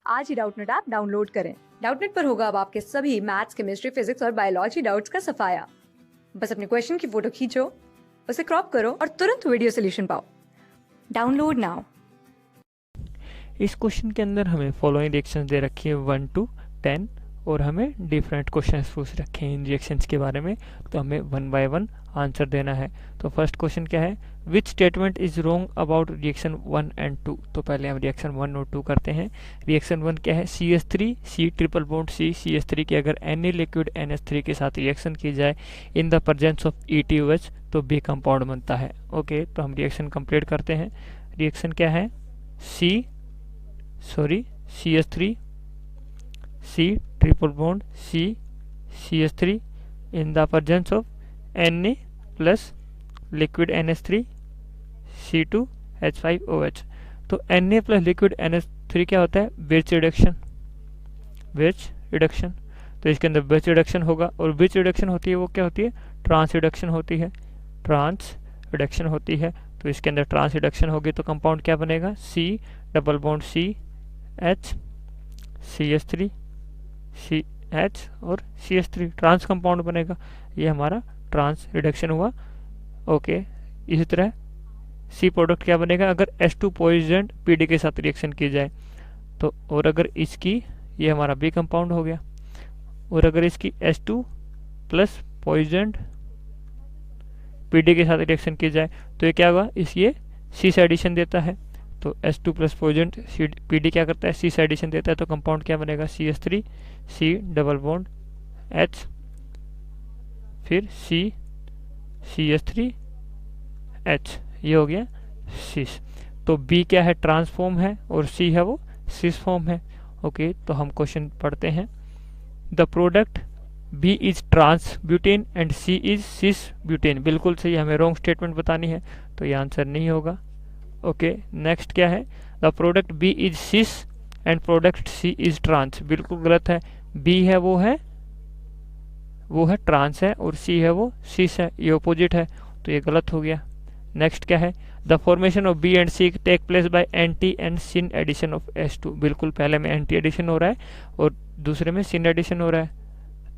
आज ही Doubtnut app download करें। Doubtnut पर होगा अब आपके सभी मैथ्स, केमिस्ट्री, फिजिक्स और बायोलॉजी डाउट्स का सफाया। बस अपने क्वेश्चन की फोटो खींचो, उसे क्रॉप करो और तुरंत वीडियो सोल्यूशन पाओ। Download now. इस क्वेश्चन के अंदर हमें फॉलोइंग रिएक्शंस दे रखी है 1 to 10 और हमें डिफरेंट क्वेश्चंस पूछ रखे हैं इन रिएक्शंस के बारे में, तो हमें 1 by 1 आंसर देना है। तो फर्स्ट क्वेश्चन क्या है, which statement is wrong about reaction 1 and 2। तो पहले हम रिएक्शन 1 और 2 करते हैं। रिएक्शन 1 क्या है, CH3 C triple bond C CH3 की अगर एनी लिक्विड NH3 के साथ रिएक्शन की जाए in the presence of ETOH तो B कंपाउंड बनता है। ओके, तो हम रिएक्शन कंप्लीट करते हैं। रिएक्शन क्या है, CH3 C triple bond C CH3 in the presence of Na plus liquid NH3 C2H5OH। तो Na प्लस लिक्विड NH3 क्या होता है, ब्रिज रिडक्शन। तो इसके अंदर ब्रिज रिडक्शन होगा और ब्रिज रिडक्शन होती है वो क्या होती है, ट्रांस रिडक्शन होती है। तो इसके अंदर ट्रांस रिडक्शन होगी तो कंपाउंड क्या बनेगा, C double bond C H CH3 CH और CH3 ट्रांस कंपाउंड बनेगा। ये हमारा ट्रांस रिडक्शन हुआ। ओके, इसी तरह C प्रोडक्ट क्या बनेगा, अगर H2 पॉइजन PD के साथ रिएक्शन की जाए तो, और अगर इसकी, ये हमारा B कंपाउंड हो गया, और अगर इसकी H2 प्लस पॉइजन PD के साथ रिएक्शन की जाए तो ये क्या होगा, ये C से एडिशन देता है। तो H2 प्लस पॉइजन PD क्या करता है, C से एडिशन देता है। तो कंपाउंड क्या बनेगा, CH3 C double bond H फिर CH3H, ये हो गया सिस। तो B क्या है, ट्रांसफॉर्म है और C है वो सिस फॉर्म है। ओके, तो हम क्वेश्चन पढ़ते हैं। The product B is trans butane and C is cis butane. बिल्कुल सही, हमें रॉन्ग स्टेटमेंट बतानी है तो ये आंसर नहीं होगा। ओके, नेक्स्ट क्या है, the product B is cis and product C is trans. बिल्कुल गलत है, B है वो है ट्रांस है और C है वो सिस है, ये ऑपोजिट है, तो ये गलत हो गया। नेक्स्ट क्या है, the formation of B and C take place by anti and syn addition of H2। बिल्कुल, पहले में एंटी एडिशन हो रहा है और दूसरे में सिन एडिशन हो रहा है,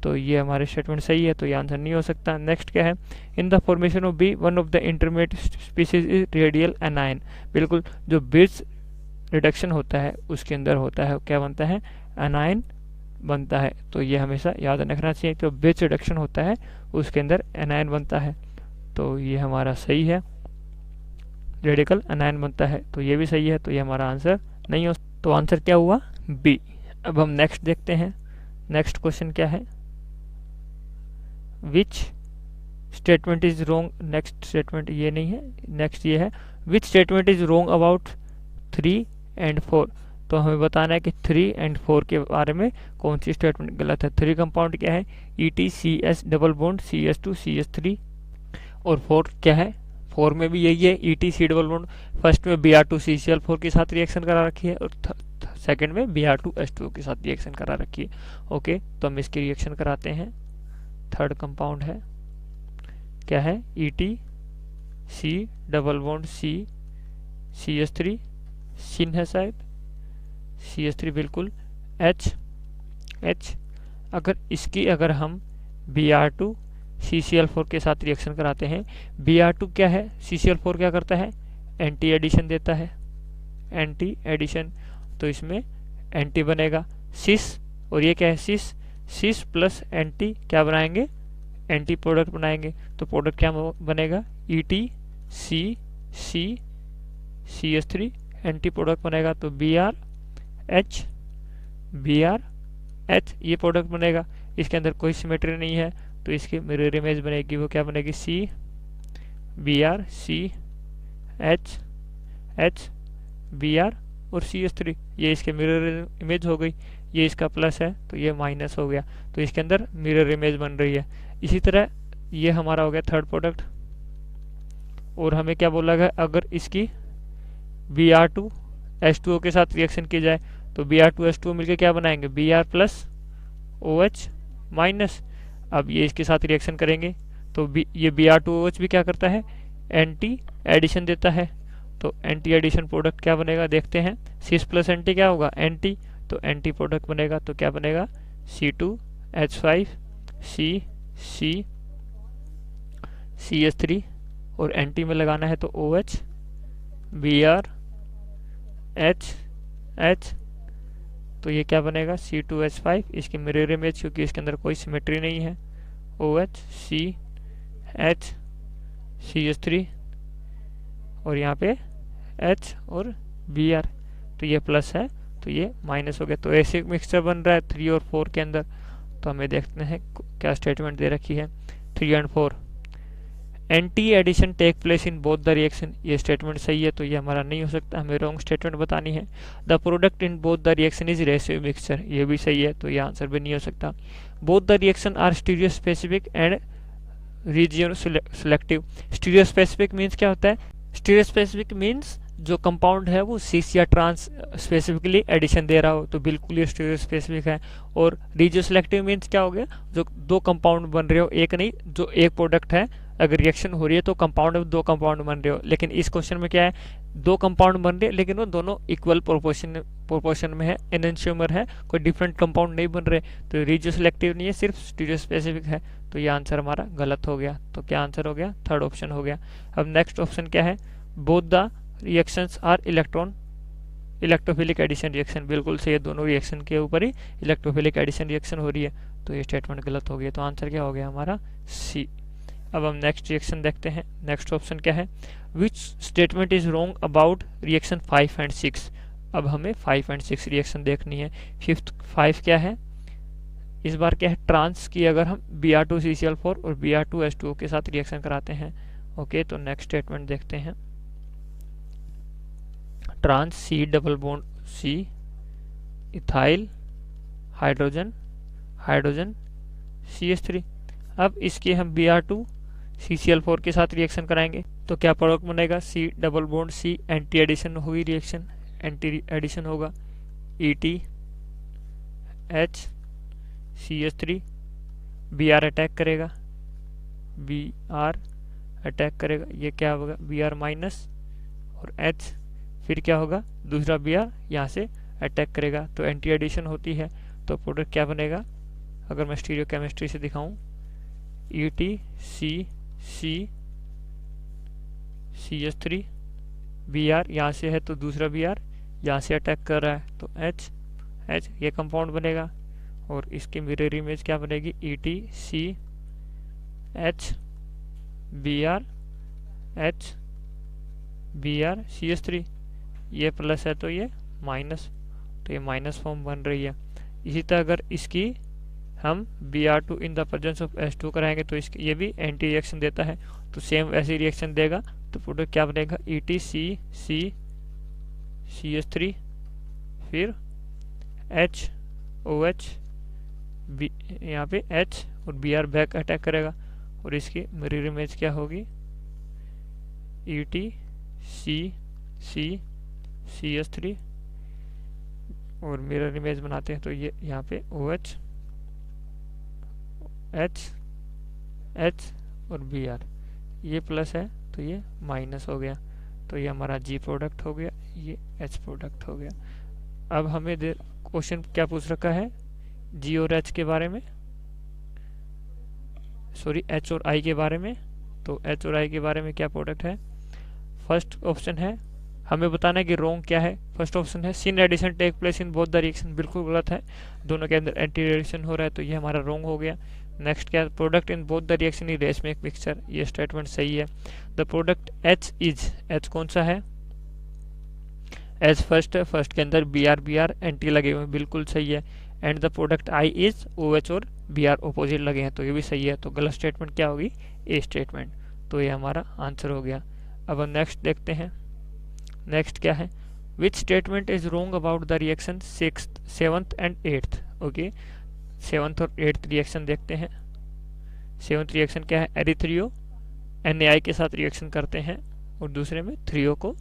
तो ये हमारे स्टेटमेंट सही है, तो ये आंसर नहीं हो सकता। नेक्स्ट क्या है, in the formation of B one of the intermediate species is radial anion. बिल्कुल, जो ब्रिज रिडक्शन होता है उसके अंदर होता है, क्या बनता है, एनायन बनता है। तो ये हमेशा याद रखना चाहिए, तो ब्रिज रिडक्शन होता है उसके अंदर एनायन बनता है, तो ये हमारा सही है, रेडिकल एनायन बनता है, तो ये भी सही है, तो ये हमारा आंसर नहीं हो। तो आंसर क्या हुआ, B। अब हम नेक्स्ट देखते हैं। नेक्स्ट क्वेश्चन क्या है, which statement is wrong. Next statement ये नहीं है, नेक्स्ट ये है, which statement is wrong about 3 and 4। तो हमें बताना है कि 3 and 4 के बारे में कौन सी स्टेटमेंट गलत है। 3 कंपाउंड क्या है, ETCH double bond CH2 CH3 और 4 क्या है, 4 में भी यही है, ETC डबल बॉन्ड। फर्स्ट में Br2 CCl4 के साथ रिएक्शन करा रखी है और सेकंड में Br2 H2O के साथ रिएक्शन करा रखी है। ओके, तो हम इसकी रिएक्शन कराते हैं। थर्ड कंपाउंड है, क्या है, ETC double bond C CH3 सिन है शायद, CH3 बिल्कुल, H अगर हम Br2 CCl4 के साथ रिएक्शन कराते हैं, Br2 क्या है, CCl4 क्या करता है, एंटी एडिशन देता है, एंटी एडिशन, तो इसमें एंटी बनेगा सिस, और ये क्या है, सिस प्लस एंटी क्या बनाएंगे, एंटी प्रोडक्ट बनाएंगे। तो प्रोडक्ट क्या बनेगा, ETC CH3 एंटी प्रोडक्ट बनेगा, तो BrH ये प्रोडक्ट बनेगा। इसके अंदर कोई सिमेट्री नहीं है तो इसकी मिरर इमेज बनेगी, वो क्या बनेगी, Br CH Br और CH3, ये इसके मिरर इमेज हो गई। ये इसका प्लस है तो ये माइनस हो गया, तो इसके अंदर मिरर इमेज बन रही है। इसी तरह ये हमारा हो गया थर्ड प्रोडक्ट। और हमें क्या बोला गया, अगर इसकी Br2 H2O के साथ रिएक्शन की जाए तो Br2 H2O मिलकर क्या बनाएंगे, Br प्लस OH माइनस। अब ये इसके साथ रिएक्शन करेंगे तो ये Br2OH भी क्या करता है, एंटी एडिशन देता है। तो एंटी एडिशन प्रोडक्ट क्या बनेगा देखते हैं, सिस प्लस एंटी क्या होगा, एंटी, तो एंटी प्रोडक्ट बनेगा, तो क्या बनेगा C2H5 CH3 और एंटी में लगाना है तो OH Br H, तो ये क्या बनेगा C2H5, इसकी मिरर इमेज क्योंकि इसके अंदर कोई सिमेट्री नहीं है, OH CH CH3 और यहाँ पे H और Br, तो ये प्लस है तो ये माइनस हो गया। तो ऐसे मिक्सचर बन रहा है 3 और 4 के अंदर। तो हमें देखते हैं क्या स्टेटमेंट दे रखी है 3 and 4। Anti addition take place in both the reaction, ये स्टेटमेंट सही है तो ये हमारा नहीं हो सकता, हमें रॉन्ग स्टेटमेंट बतानी है। The product in both the reaction is racemic mixture, ये भी सही है तो ये आंसर भी नहीं हो सकता। Both the reaction are stereo specific and region selective. Stereo specific means क्या होता है, स्टीरियो स्पेसिफिक मीन्स जो कंपाउंड है वो सिस या ट्रांस स्पेसिफिकली एडिशन दे रहा हो, तो बिल्कुल ये स्टीरियो स्पेसिफिक है। और रीजियो सिलेक्टिव मीन्स क्या हो गया, जो दो कंपाउंड बन रहे हो, एक नहीं, जो एक प्रोडक्ट है अगर रिएक्शन हो रही है तो कंपाउंड में दो कंपाउंड बन रहे हो, लेकिन इस क्वेश्चन में क्या है, दो कंपाउंड बन रहे हैं लेकिन वो दोनों इक्वल प्रोपोर्शन में है, एनेंशियोमर है, कोई डिफरेंट कंपाउंड नहीं बन रहे, तो रीजियो सिलेक्टिव नहीं है, सिर्फ स्टीरियो स्पेसिफिक है। तो ये आंसर हमारा गलत हो गया। तो क्या आंसर हो गया, थर्ड ऑप्शन हो गया। अब नेक्स्ट ऑप्शन क्या है, both the reactions are electrophilic addition reaction, बिल्कुल सही है, दोनों रिएक्शन के ऊपर ही इलेक्ट्रोफिलिक एडिशन रिएक्शन हो रही है, तो ये स्टेटमेंट गलत हो गया। तो आंसर क्या हो गया हमारा सी। अब हम नेक्स्ट रिएक्शन देखते हैं। नेक्स्ट ऑप्शन क्या है, which statement is wrong about reaction 5 and 6। अब हमें 5 एंड 6 रिएक्शन देखनी है। फिफ्थ 5 क्या है, इस बार क्या है, ट्रांस की अगर हम Br2CCl4 और Br2H2O के साथ रिएक्शन कराते हैं। ओके, तो नेक्स्ट स्टेटमेंट देखते हैं। Trans C double bond C ethyl hydrogen CH3। अब इसके हम Br2CCl4 के साथ रिएक्शन कराएंगे तो क्या प्रोडक्ट बनेगा, C double bond C anti addition होगी, रिएक्शन एंटी एडिशन होगा ETH CH3, Br अटैक करेगा, ये क्या होगा Br माइनस और H, फिर क्या होगा दूसरा Br यहाँ से अटैक करेगा, तो एंटी एडिशन होती है, तो प्रोडक्ट क्या बनेगा, अगर मैं स्टीरियो केमिस्ट्री से दिखाऊं ET CH3 Br यहाँ से है तो दूसरा Br यहाँ से अटैक कर रहा है तो H ये कंपाउंड बनेगा, और इसकी मिरर इमेज क्या बनेगी ET CH Br CH3, ये प्लस है तो ये माइनस, तो ये माइनस फॉर्म बन रही है। इसी तरह अगर इसकी हम Br2 in the presence of H2 कराएंगे तो इसकी ये भी एंटी रिएक्शन देता है, तो सेम ऐसी रिएक्शन देगा, तो प्रोडक्ट क्या बनेगा ET CH3, फिर OH यहाँ पे H और Br बैक अटैक करेगा, और इसकी मिरर इमेज क्या होगी ET CH3, और मिरर इमेज बनाते हैं तो ये यहाँ पे OH H और Br, ये प्लस है तो ये माइनस हो गया, तो ये हमारा G प्रोडक्ट हो गया, ये H प्रोडक्ट हो गया। अब हमें क्वेश्चन क्या पूछ रखा है, G और H के बारे में, सॉरी H और I के बारे में। तो H और I के बारे में क्या प्रोडक्ट है, फर्स्ट ऑप्शन है, हमें बताना है कि रॉन्ग क्या है। फर्स्ट ऑप्शन है syn addition take place in both the reaction, बिल्कुल गलत है, दोनों के अंदर एंटी रिएक्शन हो रहा है, तो ये हमारा रॉन्ग हो गया। नेक्स्ट क्या है, product in both the reaction is racemic mixture, ये स्टेटमेंट सही है। The product H is, H कौन सा है, H फर्स्ट है, फर्स्ट के अंदर Br एंटी लगे हुए हैं, बिल्कुल सही है। And the product I is OH और Br ऑपोजिट लगे हैं, तो ये भी सही है। तो गलत स्टेटमेंट क्या होगी, ए स्टेटमेंट, तो ये हमारा आंसर हो गया। अब हम नेक्स्ट देखते हैं। नेक्स्ट क्या है, which statement is wrong about the reaction 6th 7th and 8th। Okay, 7th और 8th रिएक्शन देखते हैं। 7th रिएक्शन क्या है, एरिथ्रियो NaI के साथ रिएक्शन करते हैं, और दूसरे में थ्रियो को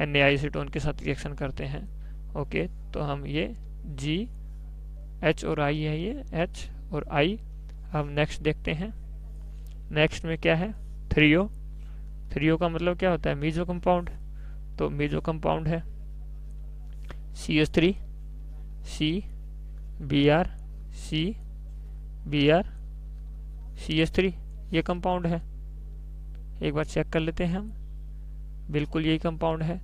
NaI एसीटोन के साथ रिएक्शन करते हैं। ओके, तो हम ये G H और I है, ये H और I। हम नेक्स्ट देखते हैं। नेक्स्ट में क्या है, थ्रियो का मतलब क्या होता है, मीजो कंपाउंड, तो मीजो कंपाउंड है CH3 C B R C B R CH3, ये कंपाउंड है। एक बार चेक कर लेते हैं हम, बिल्कुल यही कंपाउंड है।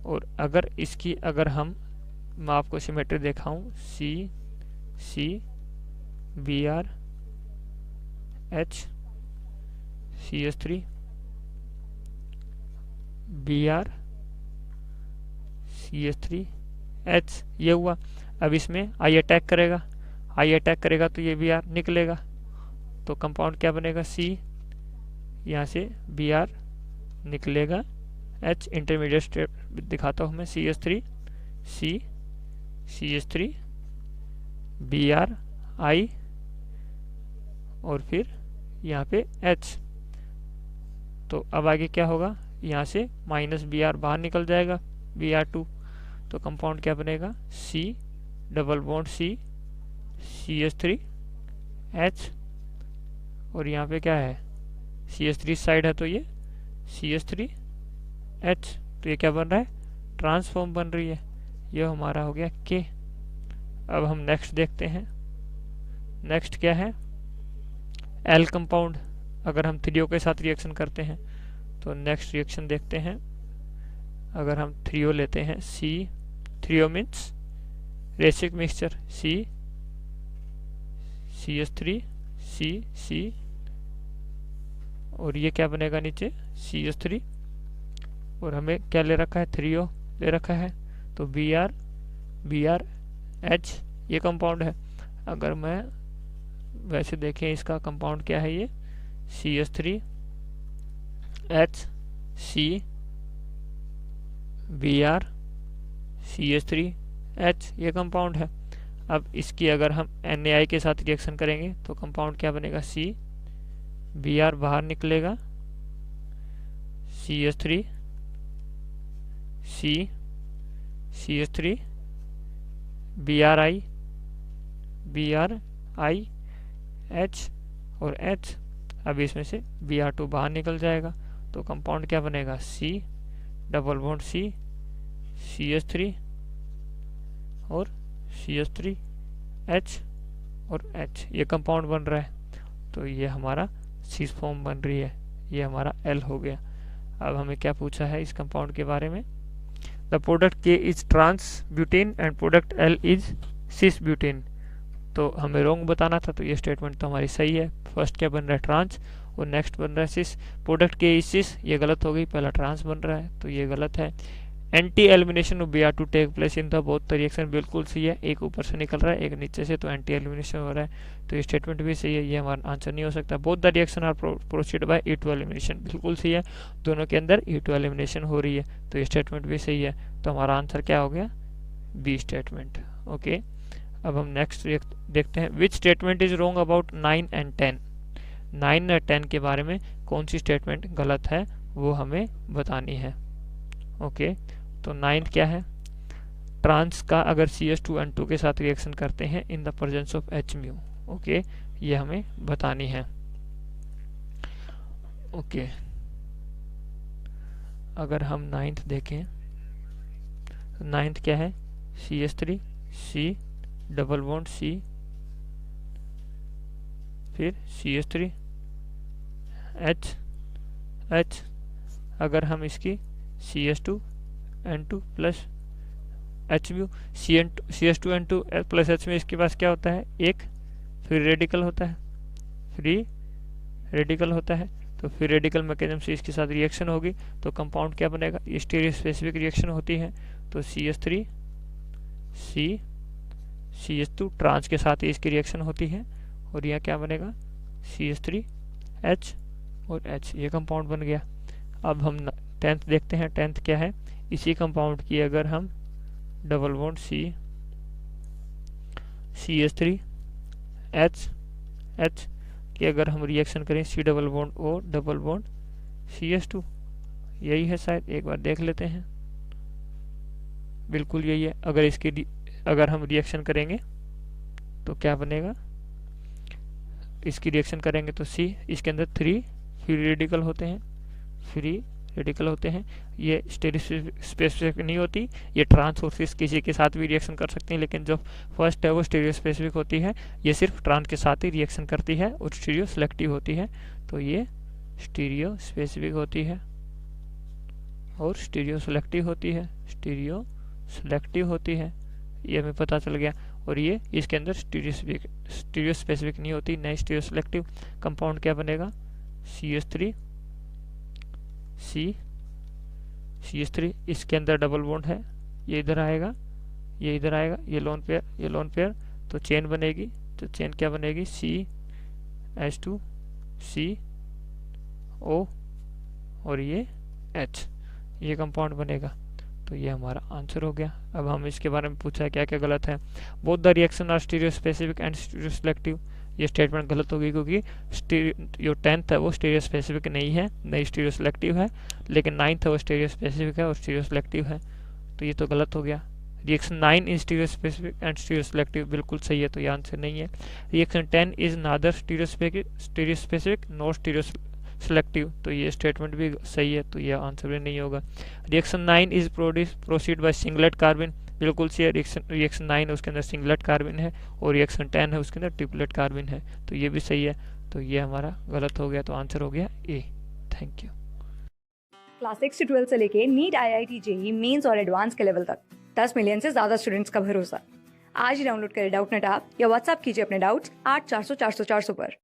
और अगर इसकी मैं आपको सिमेट्री दिखाऊं, C B R H CH3 B R CH3 H, ये हुआ। अब इसमें आई अटैक करेगा तो ये बी आर निकलेगा, तो कंपाउंड क्या बनेगा, सी, यहाँ से बी आर निकलेगा, H इंटरमीडिएट स्टेप दिखाता हूँ मैं, CH3 CH3 बी आर आई और फिर यहाँ पे H। तो अब आगे क्या होगा, यहाँ से माइनस बी आर बाहर निकल जाएगा, Br2, तो कंपाउंड क्या बनेगा, C double bond C CH3 H, और यहाँ पे क्या है, CH3 साइड है तो ये CH3 H, तो ये क्या बन रहा है, ट्रांसफॉर्म बन रही है। ये हमारा हो गया K। अब हम नेक्स्ट देखते हैं, नेक्स्ट क्या है, L कंपाउंड। अगर हम थ्रियो के साथ रिएक्शन करते हैं तो नेक्स्ट रिएक्शन देखते हैं। अगर हम थ्रियो लेते हैं, threo means racemic mixture, CH3 C और ये क्या बनेगा नीचे CH3, और हमें क्या ले रखा है, थ्रियो ले रखा है, तो Br H, ये कंपाउंड है। अगर मैं वैसे देखें इसका कंपाउंड क्या है, ये CH3 H C Br CH3 H, ये कंपाउंड है। अब इसकी अगर हम NaI के साथ रिएक्शन करेंगे तो कंपाउंड क्या बनेगा, C Br बाहर निकलेगा, CH3 C CH3 Bri H और H। अब इसमें से Br2 बाहर निकल जाएगा, तो कंपाउंड क्या बनेगा, C double bond C CH3 और CH3 H और H, ये कंपाउंड बन रहा है। तो ये हमारा सीस फॉर्म बन रही है, ये हमारा L हो गया। अब हमें क्या पूछा है इस कंपाउंड के बारे में, the product K is trans butane and product L is cis butane. तो हमें रोंग बताना था, तो ये स्टेटमेंट तो हमारी सही है। फर्स्ट क्या बन रहा है, ट्रांस, और नेक्स्ट बन रहा है सिस। प्रोडक्ट K इज सिस, ये गलत हो गई, पहला ट्रांस बन रहा है तो ये गलत है। Anti elimination of Br2 take place in the both reaction, बिल्कुल सही है। एक ऊपर से निकल रहा है, एक नीचे से, तो एंटी एलिमिनेशन हो रहा है, तो ये स्टेटमेंट भी सही है। ये हमारा आंसर नहीं हो सकता। Both the reaction are proceed by E2 elimination, बिल्कुल सही है, दोनों के अंदर E2 एलिमिनेशन हो रही है, तो ये स्टेटमेंट भी सही है। तो हमारा आंसर क्या हो गया, बी स्टेटमेंट। ओके, अब हम नेक्स्ट देखते हैं, which statement is wrong about 9 and 10। 9 और 10 के बारे में कौन सी स्टेटमेंट गलत है वो हमें बतानी है। ओके, तो 9 क्या है, ट्रांस का अगर CH2N2 के साथ रिएक्शन करते हैं in the presence of H mu. Okay, ये हमें बतानी है। ओके, अगर हम 9th देखें, 9th क्या है, CH3 C double bond C फिर CH3 H। अगर हम इसकी CH2N2 plus H mu, CH2N2 plus H में इसके पास क्या होता है, एक फ्री रेडिकल होता है, तो फ्री रेडिकल मैकेनिज्म से इसके साथ रिएक्शन होगी, तो कंपाउंड क्या बनेगा, स्टीरियो स्पेसिफिक रिएक्शन होती है, तो CH3 C CH2 ट्रांस के साथ ही इसकी रिएक्शन होती है, और यह क्या बनेगा, CH3 H और H, ये कंपाउंड बन गया। अब हम 10th देखते हैं, 10th क्या है, इसी कंपाउंड की अगर हम डबल बॉन्ड CH3 H की अगर हम रिएक्शन करें, C double bond O double bond CH2, यही है शायद, एक बार देख लेते हैं, बिल्कुल यही है। अगर हम रिएक्शन करेंगे तो क्या बनेगा, इसकी रिएक्शन करेंगे तो C, इसके अंदर 3 फ्री रेडिकल होते हैं, फ्री रेडिकल होते हैं। ये स्टीरियो स्पेसिफिक नहीं होती, ये ट्रांस और सिस किसी के साथ भी रिएक्शन कर सकते हैं, लेकिन जो फर्स्ट है वो स्टीरियो स्पेसिफिक होती है, ये सिर्फ ट्रांस के साथ ही रिएक्शन करती है और स्टीरियो सेलेक्टिव होती है। तो ये स्टीरियो स्पेसिफिक होती है और स्टीरियो सेलेक्टिव होती है, स्टीरियो सेलेक्टिव होती है, ये हमें पता चल गया। और ये इसके अंदर स्टीरियो स्पेसिफिक नहीं होती, न स्टीरियो सेलेक्टिव। कंपाउंड क्या बनेगा? CH3 CH3, इसके अंदर डबल बॉन्ड है, ये इधर आएगा, ये इधर आएगा, ये लोन पेयर, ये लोन पेयर, तो चेन बनेगी। तो चेन क्या बनेगी? CH2 CO और ये H, ये कंपाउंड बनेगा। तो ये हमारा आंसर हो गया। अब हम इसके बारे में पूछा है क्या क्या गलत है। Both the reaction are stereo specific and stereo selective, ये स्टेटमेंट गलत होगी क्योंकि जो 10th है वो स्टीरियो स्पेसिफिक नहीं है, नहीं स्टीरियो सेलेक्टिव है, लेकिन 9th है वो स्टीरियो स्पेसिफिक है और स्टीरियो सेलेक्टिव है। तो ये तो गलत हो गया। Reaction 9 is stereo specific and stereo selective, बिल्कुल सही है, तो ये आंसर नहीं है। Reaction 10 is neither stereo specific not stereo selective, तो ये स्टेटमेंट भी सही है, तो ये आंसर भी नहीं होगा। Reaction 9 is proceed bye singlet carbon, बिल्कुल सही है। रिएक्शन 9 है उसके अंदर सिंगलेट कार्बन है और रिएक्शन 10 है उसके अंदर ट्रिपलेट कार्बन है, तो ये भी सही है। तो ये हमारा गलत हो गया, तो आंसर हो गया ए। Thank you. क्लास 6 से 12 से लेके नीट, IIT, JEE मेंस और एडवांस के लेवल तक 10 मिलियन से ज्यादा स्टूडेंट्स का भरोसा। आज ही डाउनलोड करें डाउटनेट ऐप या व्हाट्सएप कीजिए अपने डाउट्स 8400 400 400 पर।